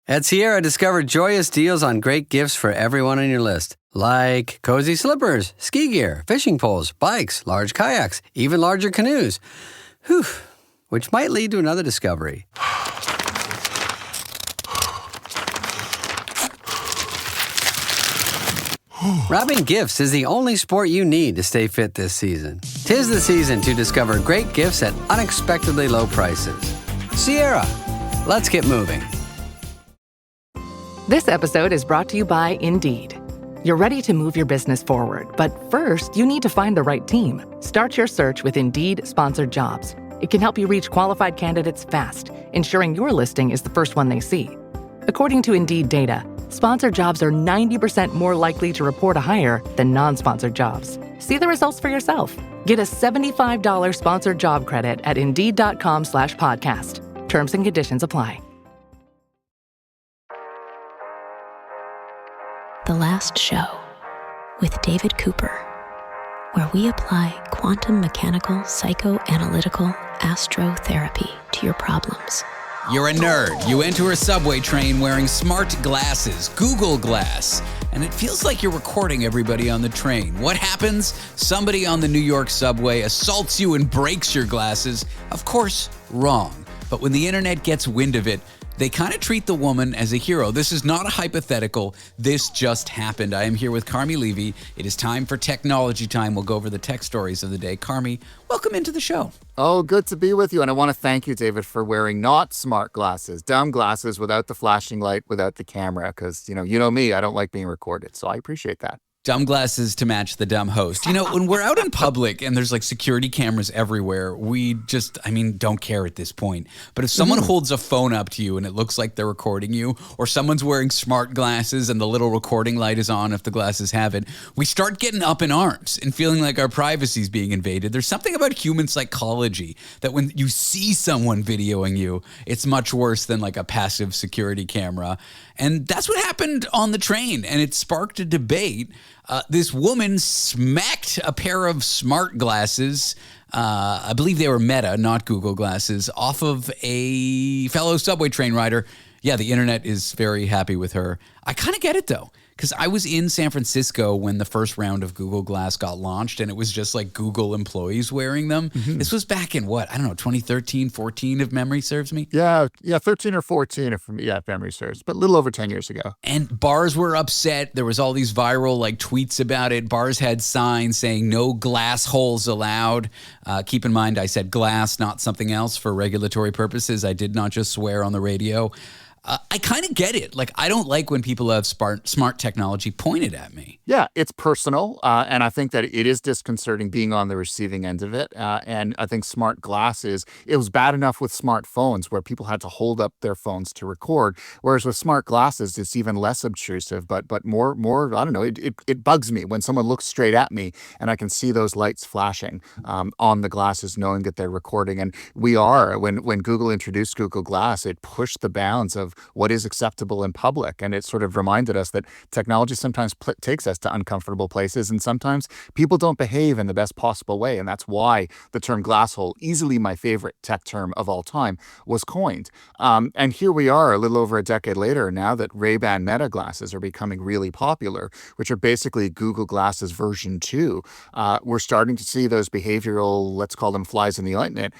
At Sierra, discover joyous deals on great gifts for everyone on your list. Like cozy slippers, ski gear, fishing poles, bikes, large kayaks, even larger canoes. Whew, which might lead to another discovery. Wrapping gifts is the only sport you need to stay fit this season. 'Tis the season to discover great gifts at unexpectedly low prices. Sierra, let's get moving. This episode is brought to you by Indeed. You're ready to move your business forward, but first, you need to find the right team. Start your search with Indeed-sponsored jobs. It can help you reach qualified candidates fast, ensuring your listing is the first one they see. According to Indeed data, sponsored jobs are 90% more likely to report a hire than non-sponsored jobs. See the results for yourself. Get a $75 sponsored job credit at Indeed.com/podcast. Terms and conditions apply. The Last Show with David Cooper, where we apply quantum mechanical psychoanalytical astrotherapy to your problems. You're a nerd. You enter a subway train wearing smart glasses, Google Glass, and it feels like you're recording everybody on the train. What happens? Somebody on the New York subway assaults you and breaks your glasses. Of course, wrong. But when the internet gets wind of it, they kind of treat the woman as a hero. This is not a hypothetical. This just happened. I am here with Carmi Levy. It is time for technology time. We'll go over the tech stories of the day. Carmi, welcome into the show. Oh, good to be with you. And I want to thank you, David, for wearing not smart glasses, dumb glasses without the flashing light, without the camera. Because, you know me, I don't like being recorded. So I appreciate that. Dumb glasses to match the dumb host. You know, when we're out in public and there's like security cameras everywhere, we just, don't care at this point. But if someone holds a phone up to you and it looks like they're recording you, or someone's wearing smart glasses and the little recording light is on if the glasses have it, we start getting up in arms and feeling like our privacy is being invaded. There's something about human psychology that when you see someone videoing you, it's much worse than like a passive security camera. And that's what happened on the train, and it sparked a debate. This woman smacked a pair of smart glasses, I believe they were Meta, not Google glasses, off of a fellow subway train rider. Yeah, the internet is very happy with her. I kind of get it, though, because I was in San Francisco when the first round of Google Glass got launched, and it was just like Google employees wearing them. This was back in 2013, 14, if memory serves me. Yeah, 13 or 14, if memory serves, but a little over 10 years ago. And bars were upset. There was all these viral tweets about it. Bars had signs saying no glass holes allowed. Keep in mind, I said glass, not something else for regulatory purposes. I did not just swear on the radio. I kind of get it. I don't like when people have smart technology pointed at me. Yeah, it's personal, and I think that it is disconcerting being on the receiving end of it. And I think smart glasses, it was bad enough with smartphones where people had to hold up their phones to record, whereas with smart glasses, it's even less obtrusive, but more. I don't know. It bugs me when someone looks straight at me and I can see those lights flashing on the glasses, knowing that they're recording. And when Google introduced Google Glass, it pushed the bounds of what is acceptable in public. And it sort of reminded us that technology sometimes takes us to uncomfortable places, and sometimes people don't behave in the best possible way. And that's why the term glass hole, easily my favorite tech term of all time, was coined. And here we are a little over a decade later now that Ray-Ban Meta glasses are becoming really popular, which are basically Google Glasses version 2. We're starting to see those behavioral, let's call them flies in the ointment,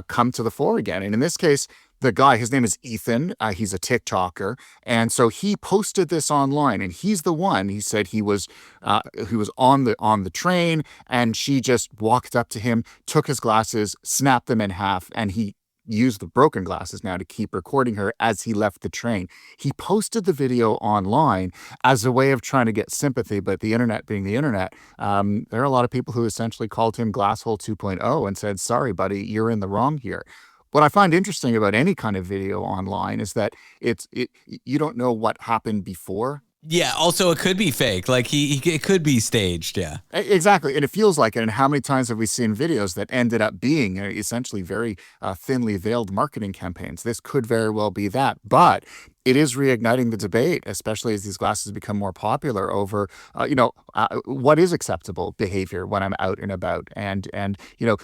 come to the fore again. And in this case, the guy, his name is Ethan. He's a TikToker. And so he posted this online, and he's the one. He said he was on the train, and she just walked up to him, took his glasses, snapped them in half, and he used the broken glasses now to keep recording her as he left the train. He posted the video online as a way of trying to get sympathy, but the internet being the internet, there are a lot of people who essentially called him Glasshole 2.0 and said, sorry, buddy, you're in the wrong here. What I find interesting about any kind of video online is that you don't know what happened before. Yeah, also it could be fake. It could be staged, yeah. Exactly, and it feels like it. And how many times have we seen videos that ended up being essentially very thinly veiled marketing campaigns? This could very well be that. But it is reigniting the debate, especially as these glasses become more popular over, what is acceptable behavior when I'm out and about, and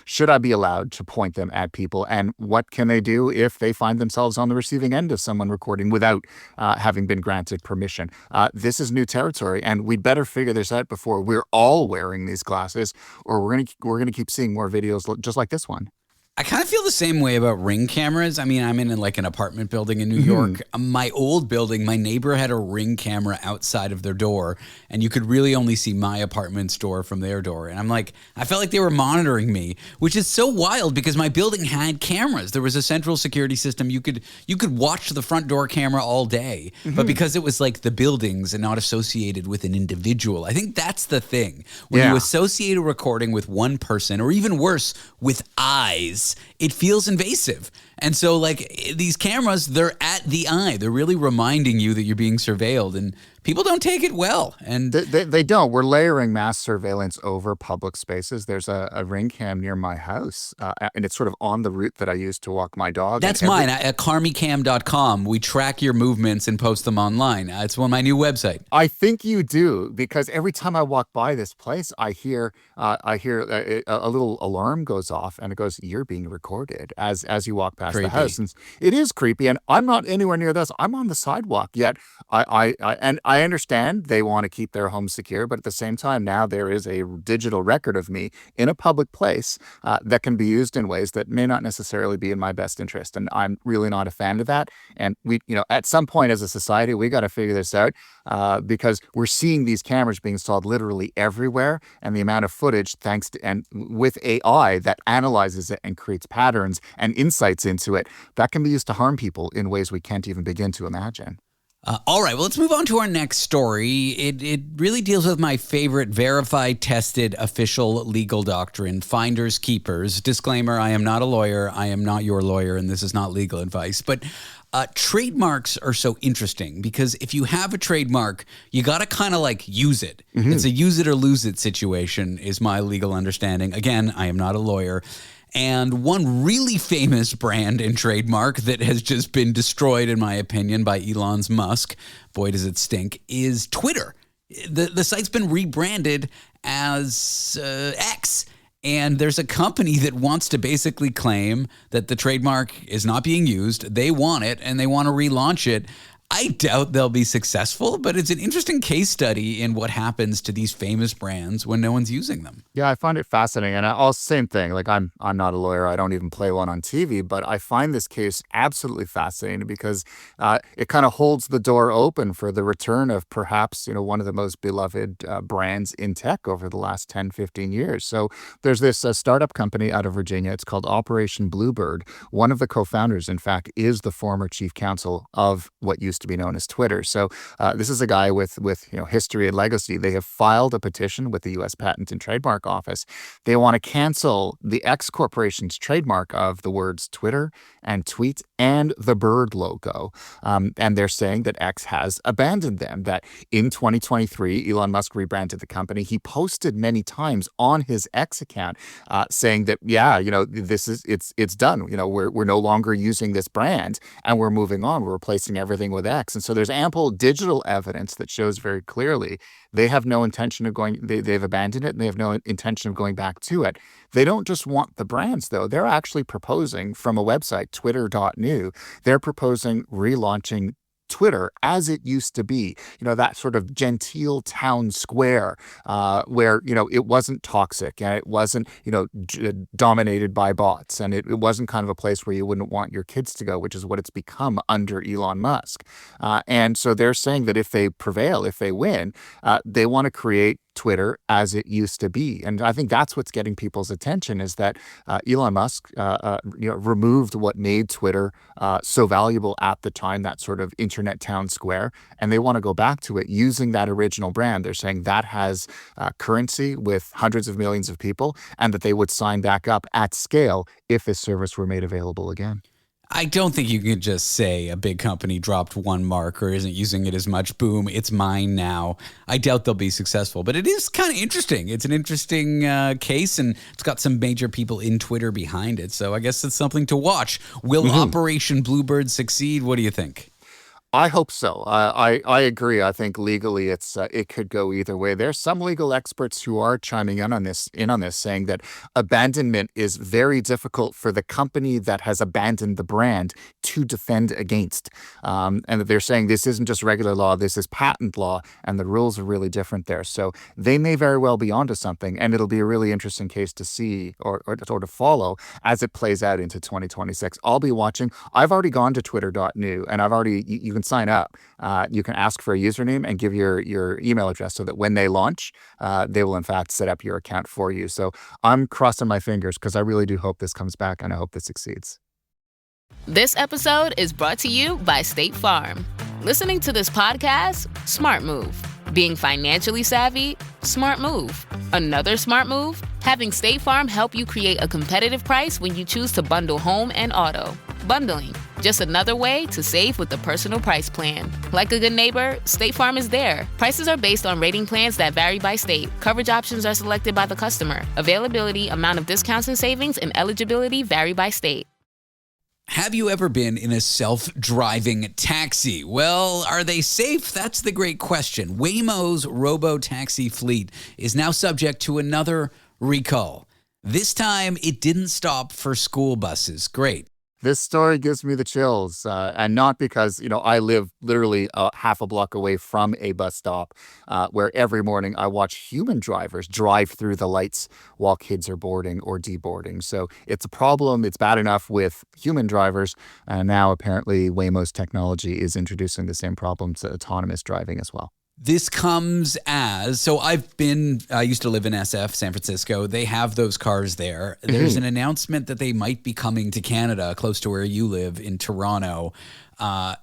should I be allowed to point them at people, and what can they do if they find themselves on the receiving end of someone recording without having been granted permission? This is new territory, and we'd better figure this out before we're all wearing these glasses, or we're gonna keep seeing more videos just like this one. I kind of feel the same way about Ring cameras. I mean, I'm in like an apartment building in New York. My old building, my neighbor had a Ring camera outside of their door, and you could really only see my apartment's door from their door. And I'm like, I felt like they were monitoring me, which is so wild because my building had cameras. There was a central security system. You could watch the front door camera all day, but because it was like the buildings and not associated with an individual, I think that's the thing. When you associate a recording with one person, or even worse, with eyes, it feels invasive. And so like these cameras, they're at the eye. They're really reminding you that you're being surveilled, and people don't take it well. And they don't. We're layering mass surveillance over public spaces. There's a Ring cam near my house, and it's sort of on the route that I use to walk my dog. That's mine. At carmicam.com, we track your movements and post them online. It's on my new website. I think you do, because every time I walk by this place, I hear a little alarm goes off, and it goes, "You're being recorded," as you walk past the house. And it is creepy, and I'm not anywhere near this. I'm on the sidewalk, yet I understand they want to keep their home secure, but at the same time, now there is a digital record of me in a public place that can be used in ways that may not necessarily be in my best interest, and I'm really not a fan of that. And we, at some point as a society, we got to figure this out, because we're seeing these cameras being installed literally everywhere, and the amount of footage, thanks to and with AI that analyzes it and creates patterns and insights into it, that can be used to harm people in ways we can't even begin to imagine. All right, well, let's move on to our next story. It really deals with my favorite verified, tested, official legal doctrine, finders keepers. Disclaimer, I am not a lawyer. I am not your lawyer, and this is not legal advice. But trademarks are so interesting because if you have a trademark, you got to kind of like use it. It's a use it or lose it situation is my legal understanding. Again, I am not a lawyer. And one really famous brand and trademark that has just been destroyed, in my opinion, by Elon Musk, boy does it stink, is Twitter. The site's been rebranded as X. And there's a company that wants to basically claim that the trademark is not being used. They want it, and they want to relaunch it. I doubt they'll be successful, but it's an interesting case study in what happens to these famous brands when no one's using them. Yeah, I find it fascinating. And also, same thing. Like, I'm not a lawyer. I don't even play one on TV, but I find this case absolutely fascinating because it kind of holds the door open for the return of perhaps, one of the most beloved brands in tech over the last 10, 15 years. So there's this startup company out of Virginia. It's called Operation Bluebird. One of the co-founders, in fact, is the former chief counsel of what used to be known as Twitter. So this is a guy with history and legacy. They have filed a petition with the U.S. Patent and Trademark Office. They want to cancel the X Corporation's trademark of the words Twitter and tweet and the bird logo. And they're saying that X has abandoned them, that in 2023, Elon Musk rebranded the company. He posted many times on his X account saying that, this is, it's done. We're no longer using this brand and we're moving on. We're replacing everything with X. And so there's ample digital evidence that shows very clearly they have no intention of they've abandoned it, and they have no intention of going back to it. They don't just want the brands, though. They're actually proposing, from a website, twitter.new, they're proposing relaunching Twitter as it used to be, that sort of genteel town square where, it wasn't toxic and it wasn't, dominated by bots, and it wasn't kind of a place where you wouldn't want your kids to go, which is what it's become under Elon Musk. And so they're saying that if they prevail, if they win, they want to create Twitter as it used to be. And I think that's what's getting people's attention, is that Elon Musk removed what made Twitter so valuable at the time, that sort of internet town square, and they want to go back to it using that original brand. They're saying that has currency with hundreds of millions of people, and that they would sign back up at scale if this service were made available again. I don't think you can just say a big company dropped one mark or isn't using it as much. Boom, it's mine now. I doubt they'll be successful, but it is kind of interesting. It's an interesting case, and it's got some major people in Twitter behind it. So I guess it's something to watch. Will Operation Bluebird succeed? What do you think? I hope so. I agree. I think legally it could go either way. There's some legal experts who are chiming in on this, saying that abandonment is very difficult for the company that has abandoned the brand to defend against, and that they're saying this isn't just regular law, this is patent law, and the rules are really different there. So they may very well be onto something, and it'll be a really interesting case to see or to follow as it plays out into 2026. I'll be watching. I've already gone to twitter.new, and you can sign up. You can ask for a username and give your email address so that when they launch, they will in fact set up your account for you. So I'm crossing my fingers because I really do hope this comes back and I hope this succeeds. This episode is brought to you by State Farm. Listening to this podcast? Smart move. Being financially savvy? Smart move. Another smart move? Having State Farm help you create a competitive price when you choose to bundle home and auto. Bundling, just another way to save with the personal price plan. Like a good neighbor, State Farm is there. Prices are based on rating plans that vary by state. Coverage options are selected by the customer. Availability, amount of discounts and savings, and eligibility vary by state. Have you ever been in a self-driving taxi? Well, are they safe? That's the great question. Waymo's robo-taxi fleet is now subject to another recall. This time, it didn't stop for school buses. Great. This story gives me the chills, and not because, I live literally half a block away from a bus stop where every morning I watch human drivers drive through the lights while kids are boarding or deboarding. So it's a problem. It's bad enough with human drivers, and now apparently Waymo's technology is introducing the same problem to autonomous driving as well. This comes as, I used to live in SF, San Francisco. They have those cars there. There's an announcement that they might be coming to Canada, close to where you live in Toronto.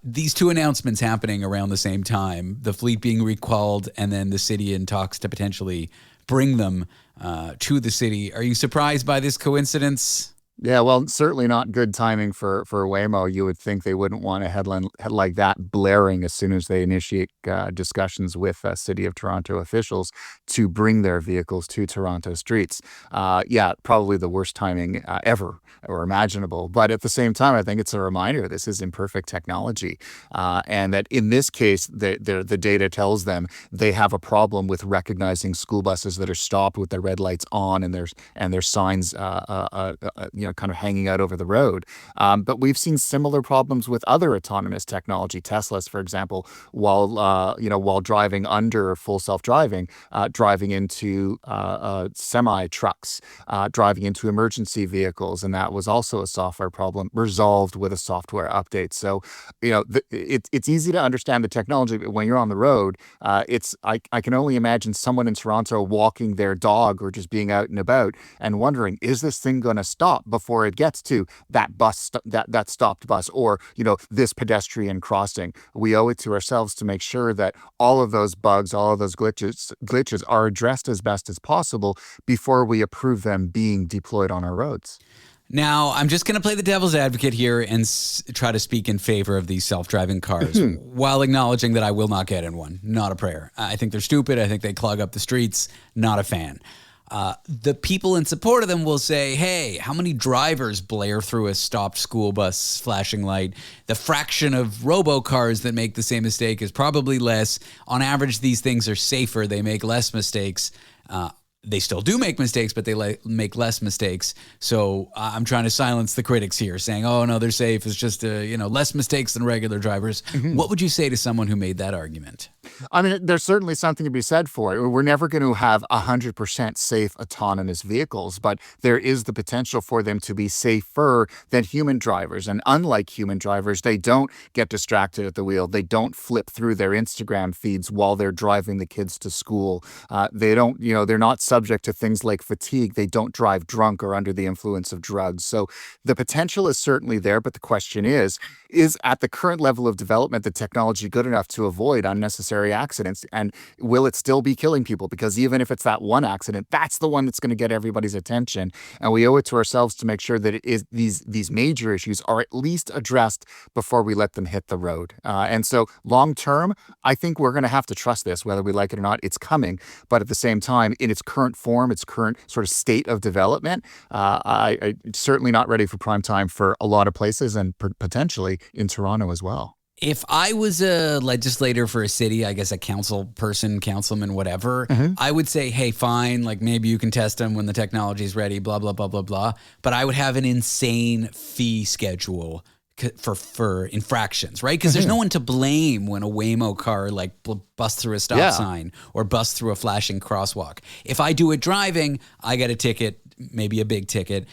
These two announcements happening around the same time, the fleet being recalled and then the city in talks to potentially bring them to the city. Are you surprised by this coincidence? Yeah, well, certainly not good timing for Waymo. You would think they wouldn't want a headline like that blaring as soon as they initiate discussions with City of Toronto officials to bring their vehicles to Toronto streets. Yeah, probably the worst timing ever or imaginable. But at the same time, I think it's a reminder this is imperfect technology, and that in this case, the data tells them they have a problem with recognizing school buses that are stopped with their red lights on and their signs kind of hanging out over the road. But we've seen similar problems with other autonomous technology. Tesla's, for example, while driving under full self-driving, driving into semi trucks, driving into emergency vehicles, and that was also a software problem resolved with a software update. So, it's easy to understand the technology, but when you're on the road, I can only imagine someone in Toronto walking their dog or just being out and about and wondering, is this thing going to stop before it gets to that bus, that stopped bus, or this pedestrian crossing? We owe it to ourselves to make sure that all of those bugs, all of those glitches are addressed as best as possible before we approve them being deployed on our roads. Now, I'm just going to play the devil's advocate here and try to speak in favor of these self-driving cars while acknowledging that I will not get in one. Not a prayer. I think they're stupid. I think they clog up the streets. Not a fan. The people in support of them will say, hey, how many drivers blare through a stopped school bus flashing light? The fraction of robocars that make the same mistake is probably less. On average, these things are safer. They make less mistakes. They still do make mistakes, but they make less mistakes. So I'm trying to silence the critics here, saying, oh, no, they're safe. It's just, less mistakes than regular drivers. Mm-hmm. What would you say to someone who made that argument? I mean, there's certainly something to be said for it. We're never going to have 100% safe autonomous vehicles, but there is the potential for them to be safer than human drivers. And unlike human drivers, they don't get distracted at the wheel. They don't flip through their Instagram feeds while they're driving the kids to school. They don't, they're not subject to things like fatigue. They don't drive drunk or under the influence of drugs. So the potential is certainly there, but the question is at the current level of development the technology good enough to avoid unnecessary accidents? And will it still be killing people? Because even if it's that one accident, that's the one that's going to get everybody's attention. And we owe it to ourselves to make sure that it is these major issues are at least addressed before we let them hit the road. And so long term, I think we're going to have to trust this, whether we like it or not. It's coming. But at the same time, in its current form, its current sort of state of development, I'm certainly not ready for prime time for a lot of places and potentially in Toronto as well. If I was a legislator for a city, I guess a council person, councilman, whatever, I would say, hey, fine, like maybe you can test them when the technology is ready, blah, blah, blah, blah, blah. But I would have an insane fee schedule for infractions, right? Because there's no one to blame when a Waymo car like busts through a stop sign or busts through a flashing crosswalk. If I do it driving, I get a ticket, maybe a big ticket.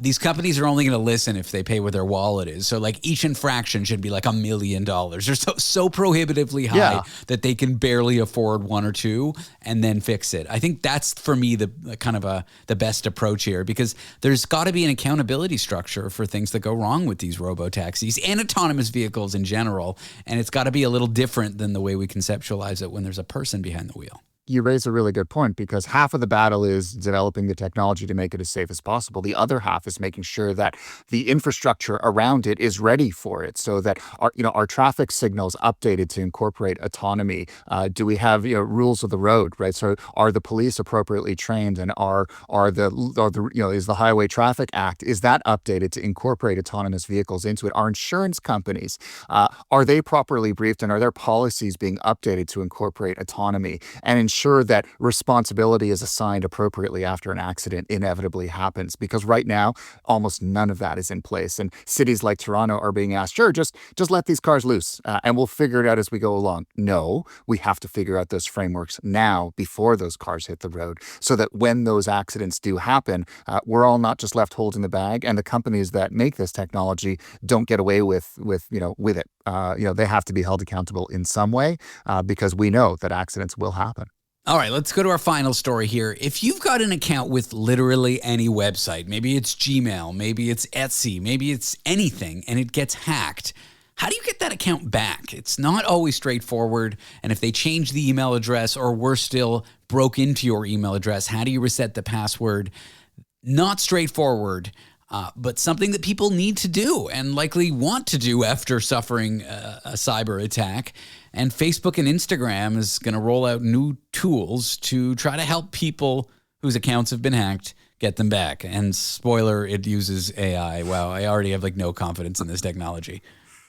These companies are only going to listen if they pay where their wallet is. So like each infraction should be like $1 million. They're so prohibitively high that they can barely afford one or two and then fix it. I think that's for me the kind of the best approach here, because there's got to be an accountability structure for things that go wrong with these robo-taxis and autonomous vehicles in general. And it's got to be a little different than the way we conceptualize it when there's a person behind the wheel. You raise a really good point, because half of the battle is developing the technology to make it as safe as possible. The other half is making sure that the infrastructure around it is ready for it, so that our traffic signals updated to incorporate autonomy. Do we have rules of the road, right? So are the police appropriately trained, and is the Highway Traffic Act, is that updated to incorporate autonomous vehicles into it? Are insurance companies, are they properly briefed, and are their policies being updated to incorporate autonomy and ensure that responsibility is assigned appropriately after an accident inevitably happens? Because right now, almost none of that is in place. And cities like Toronto are being asked, sure, just let these cars loose and we'll figure it out as we go along. No, we have to figure out those frameworks now before those cars hit the road, so that when those accidents do happen, we're all not just left holding the bag, and the companies that make this technology don't get away with it. They have to be held accountable in some way, because we know that accidents will happen. All right, let's go to our final story here. If you've got an account with literally any website, maybe it's Gmail, maybe it's Etsy, maybe it's anything, and it gets hacked, how do you get that account back? It's not always straightforward. And if they change the email address, or worse still, broke into your email address, how do you reset the password? Not straightforward. But something that people need to do and likely want to do after suffering a cyber attack. And Facebook and Instagram is going to roll out new tools to try to help people whose accounts have been hacked get them back. And spoiler, it uses AI. Wow, I already have no confidence in this technology.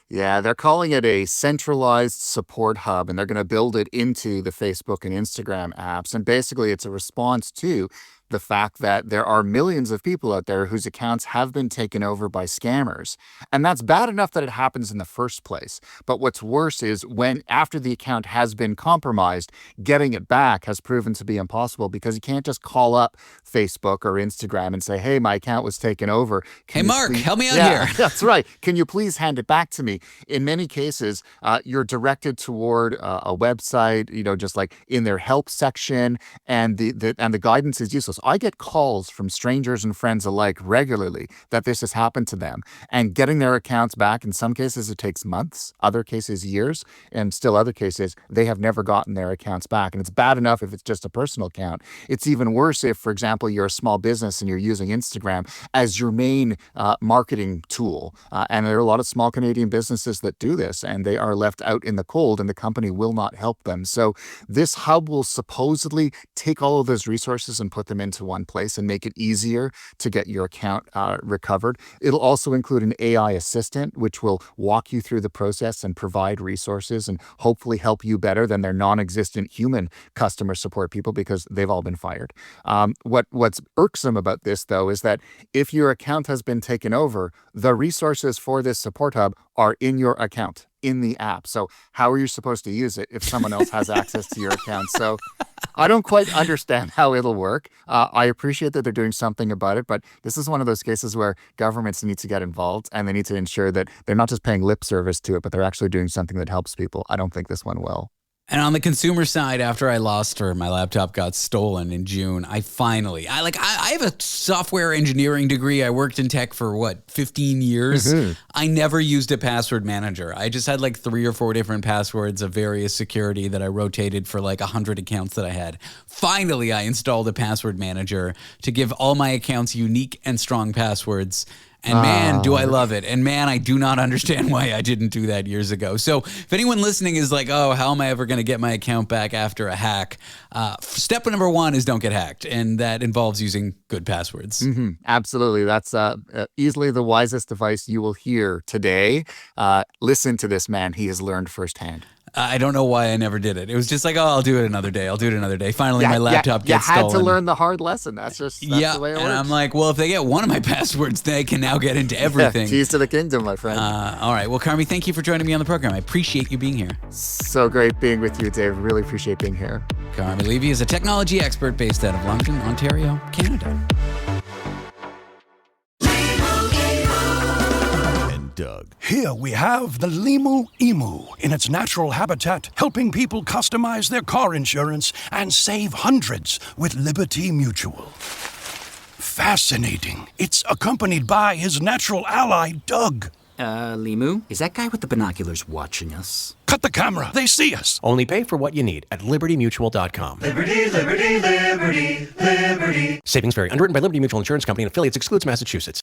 Yeah, they're calling it a centralized support hub, and they're going to build it into the Facebook and Instagram apps. And basically, it's a response to the fact that there are millions of people out there whose accounts have been taken over by scammers. And that's bad enough that it happens in the first place. But what's worse is when, after the account has been compromised, getting it back has proven to be impossible, because you can't just call up Facebook or Instagram and say, hey, my account was taken over. Hey, Mark, help me out here. That's right. Can you please hand it back to me? In many cases, you're directed toward a website, just like in their help section, and the guidance is useless. I get calls from strangers and friends alike regularly that this has happened to them, and getting their accounts back, in some cases it takes months, other cases years, and still other cases they have never gotten their accounts back. And it's bad enough if it's just a personal account. It's even worse if, for example, you're a small business and you're using Instagram as your main marketing tool. And there are a lot of small Canadian businesses that do this, and they are left out in the cold, and the company will not help them. So this hub will supposedly take all of those resources and put them into one place and make it easier to get your account recovered. It'll also include an AI assistant, which will walk you through the process and provide resources and hopefully help you better than their non-existent human customer support people, because they've all been fired. What's irksome about this, though, is that if your account has been taken over, the resources for this support hub are in your account, in the app. So how are you supposed to use it if someone else has access to your account? So I don't quite understand how it'll work. I appreciate that they're doing something about it, but this is one of those cases where governments need to get involved, and they need to ensure that they're not just paying lip service to it, but they're actually doing something that helps people. I don't think this one will. And on the consumer side, after I lost her, my laptop got stolen in June. I have a software engineering degree. I worked in tech for 15 years. Mm-hmm. I never used a password manager. I just had 3 or 4 different passwords of various security that I rotated for 100 accounts that I had. Finally, I installed a password manager to give all my accounts unique and strong passwords. And man, do I love it. And man, I do not understand why I didn't do that years ago. So if anyone listening is like, oh, how am I ever going to get my account back after a hack? Step number one is don't get hacked. And that involves using good passwords. Mm-hmm. Absolutely. That's easily the wisest advice you will hear today. Listen to this man. He has learned firsthand. I don't know why I never did it. It was just like, oh, I'll do it another day. Finally, my laptop gets stolen. You had to learn the hard lesson. That's the way it works. And I'm like, well, if they get one of my passwords, they can now get into everything. Keys to the kingdom, my friend. All right. Well, Carmi, thank you for joining me on the program. I appreciate you being here. So great being with you, Dave. Really appreciate being here. Carmi Levy is a technology expert based out of London, Ontario, Canada. Doug. Here we have the Limu Emu in its natural habitat, helping people customize their car insurance and save hundreds with Liberty Mutual. Fascinating. It's accompanied by his natural ally, Doug. Limu, is that guy with the binoculars watching us? Cut the camera. They see us. Only pay for what you need at libertymutual.com. Liberty, liberty, liberty, liberty. Savings vary. Underwritten by Liberty Mutual Insurance Company and affiliates. Excludes Massachusetts.